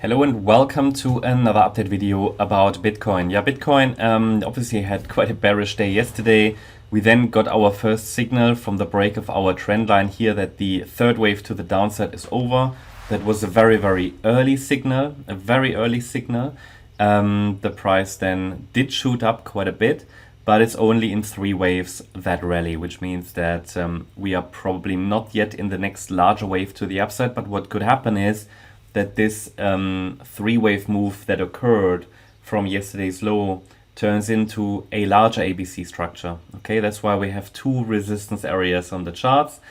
Hello and welcome to another update video about Bitcoin. Yeah, Bitcoin obviously had quite a bearish day yesterday. We then got our first signal from the break of our trend line here that the third wave to the downside is over. That was a very early signal, a very early signal. The price then did shoot up quite a bit, but it's only in 3 waves that rally, which means that we are probably not yet in the next larger wave to the upside. But what could happen is that this 3-wave move that occurred from yesterday's low turns into a larger ABC structure. Okay, that's why we have 2 resistance areas on the charts.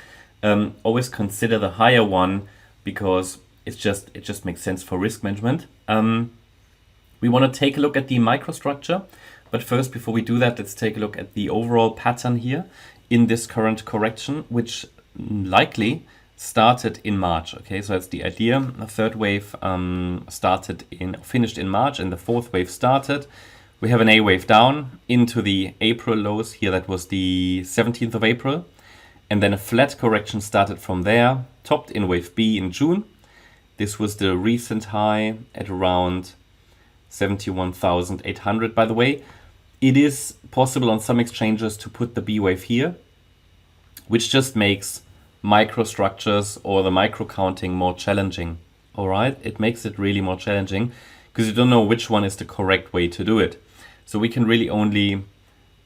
Always consider the higher one because it just makes sense for risk management. We want to take a look at the microstructure, but first, before we do that, let's take a look at the overall pattern here in this current correction, which likely started in March. Okay, so that's the idea. The third wave finished in March, and the fourth wave started. We have an A wave down into the April lows here. That was the 17th of April. And then a flat correction started from there, topped in wave B in June. This was the recent high at around 71,800. By the way, it is possible on some exchanges to put the B wave here, which just makes microstructures or the micro counting more challenging. All right, it makes it really more challenging because you don't know which one is the correct way to do it. So we can really only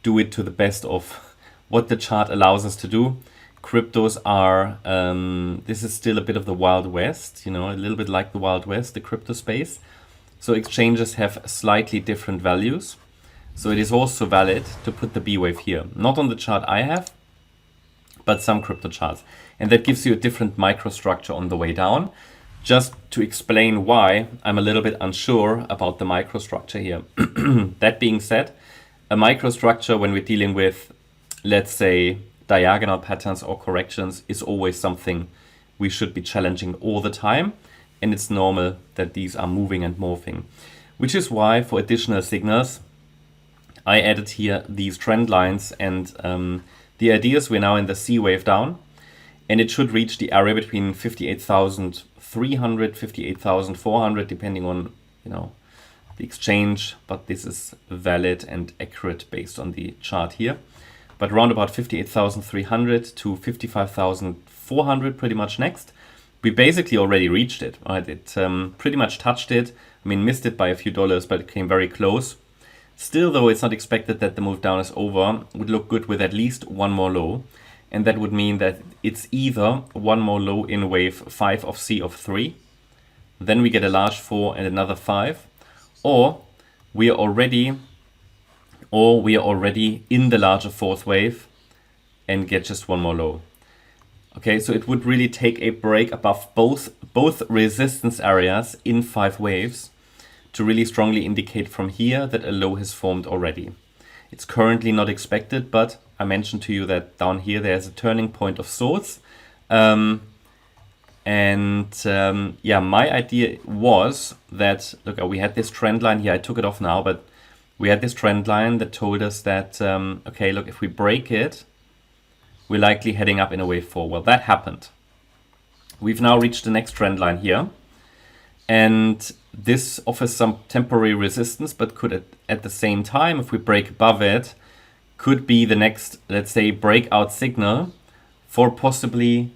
do it to the best of what the chart allows us to do. Cryptos are, this is still a bit of the Wild West, you know, a little bit like the Wild West, the crypto space. So exchanges have slightly different values. So it is also valid to put the B wave here, not on the chart I have, but some crypto charts. And that gives you a different microstructure on the way down. Just to explain why I'm a little bit unsure about the microstructure here. That being said, a microstructure when we're dealing with, let's say, diagonal patterns or corrections is always something we should be challenging all the time. And it's normal that these are moving and morphing. Which is why for additional signals, I added here these trend lines, and the idea is we're now in the C wave down, and it should reach the area between 58,300, 58,400, depending on, you know, the exchange, but this is valid and accurate based on the chart here. But around about 58,300 to 55,400 pretty much next. We basically already reached it, right? It pretty much touched it. I mean, missed it by a few dollars, but it came very close. Still, though, it's not expected that the move down is over. Would look good with at least one more low. And that would mean that it's either one more low in wave 5 of C of 3. Then we get a large 4 and another 5. Or we are already in the larger 4th wave and get just one more low. Okay, so it would really take a break above both resistance areas in 5 waves to really strongly indicate from here that a low has formed already. It's currently not expected, but I mentioned to you that down here there's a turning point of sorts. Yeah, my idea was that, look, we had this trend line here. I took it off now, but we had this trend line that told us that, okay, look, if we break it, we're likely heading up in a wave 4. Well, that happened. We've now reached the next trend line here. And this offers some temporary resistance, but could at the same time, if we break above it, could be the next, let's say, breakout signal for possibly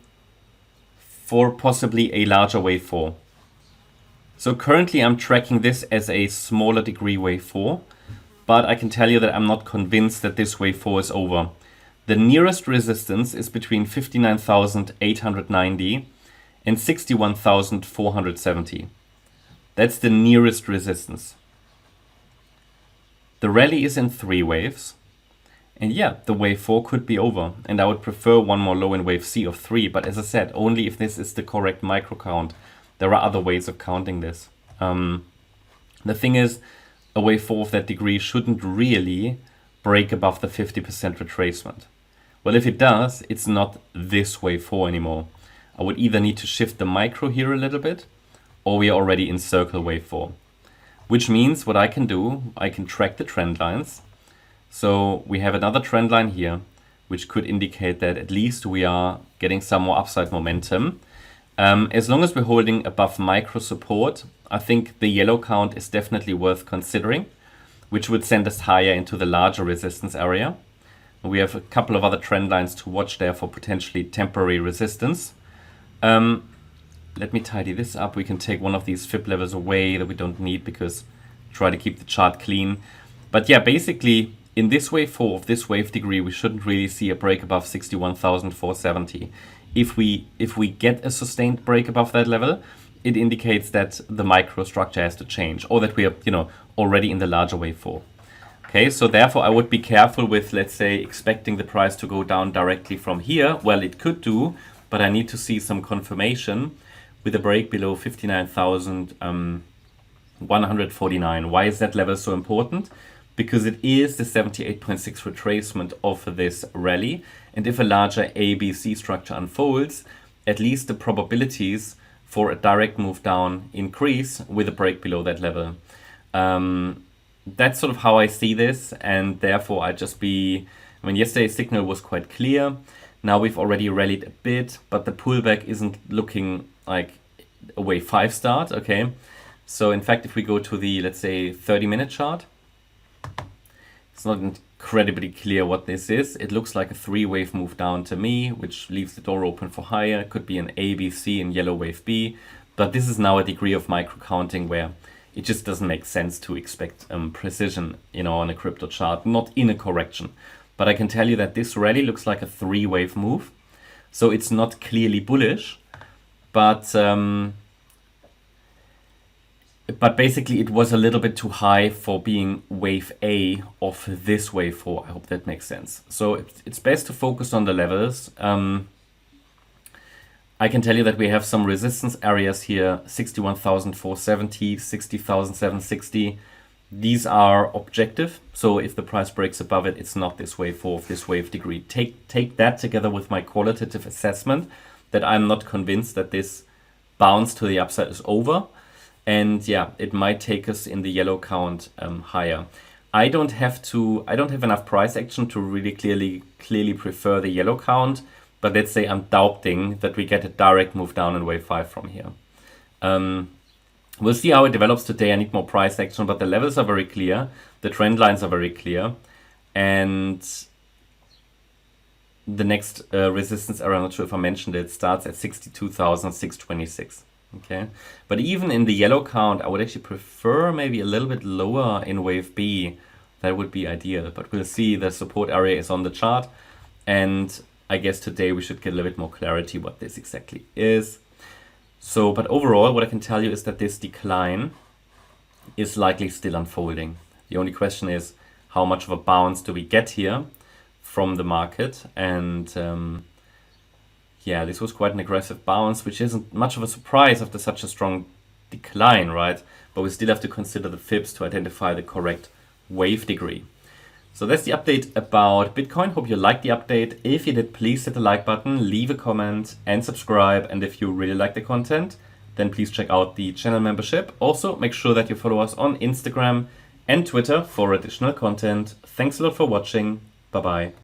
a larger wave 4. So currently I'm tracking this as a smaller degree wave 4, but I can tell you that I'm not convinced that this wave 4 is over. The nearest resistance is between 59,890 and 61,470. That's the nearest resistance. The rally is in 3 waves. And yeah, the wave 4 could be over. And I would prefer one more low in wave C of 3. But as I said, only if this is the correct micro count. There are other ways of counting this. The thing is, a wave 4 of that degree shouldn't really break above the 50% retracement. Well, if it does, it's not this wave 4 anymore. I would either need to shift the micro here a little bit, or we are already in circle wave 4. Which means what I can do, I can track the trend lines. So we have another trend line here, which could indicate that at least we are getting some more upside momentum. As long as we're holding above micro support, I think the yellow count is definitely worth considering, which would send us higher into the larger resistance area. We have a couple of other trend lines to watch there for potentially temporary resistance. Let me tidy this up. We can take one of these fib levels away that we don't need because try to keep the chart clean. But yeah, basically in this wave 4 of this wave degree, we shouldn't really see a break above 61,470. If we get a sustained break above that level, it indicates that the microstructure has to change, or that we are, already in the larger wave 4. Okay, so therefore I would be careful with, let's say, expecting the price to go down directly from here. Well, it could do, but I need to see some confirmation with a break below 59,149. Why is that level so important? Because it is the 78.6 retracement of this rally. And if a larger ABC structure unfolds, at least the probabilities for a direct move down increase with a break below that level. That's sort of how I see this, and therefore yesterday's signal was quite clear. Now we've already rallied a bit, but the pullback isn't looking like a wave 5 start, okay? So in fact, if we go to the, let's say, 30-minute chart, it's not incredibly clear what this is. It looks like a 3-wave move down to me, which leaves the door open for higher. It could be an A, B, C and yellow wave B, but this is now a degree of micro counting where it just doesn't make sense to expect precision, on a crypto chart, not in a correction. But I can tell you that this rally looks like a 3-wave move. So it's not clearly bullish, but basically it was a little bit too high for being wave A of this wave 4. I hope that makes sense. So it's best to focus on the levels. I can tell you that we have some resistance areas here, 61,470, 60,760. These are objective. So if the price breaks above it, it's not this wave 4 of this wave degree. Take that together with my qualitative assessment that I'm not convinced that this bounce to the upside is over. And yeah, it might take us in the yellow count higher. I don't have enough price action to really clearly prefer the yellow count. But let's say I'm doubting that we get a direct move down in wave 5 from here. We'll see how it develops today. I need more price action, but the levels are very clear. The trend lines are very clear. And the next resistance area, I'm not sure if I mentioned it, starts at 62,626. Okay, but even in the yellow count, I would actually prefer maybe a little bit lower in wave B. That would be ideal, but we'll see. The support area is on the chart, and I guess today we should get a little bit more clarity what this exactly is. So, but overall, what I can tell you is that this decline is likely still unfolding. The only question is how much of a bounce do we get here from the market? And yeah, this was quite an aggressive bounce, which isn't much of a surprise after such a strong decline, right? But we still have to consider the fibs to identify the correct wave degree. So that's the update about Bitcoin. Hope you liked the update. If you did, please hit the like button, leave a comment and subscribe. And if you really like the content, then please check out the channel membership. Also, make sure that you follow us on Instagram and Twitter for additional content. Thanks a lot for watching. Bye-bye.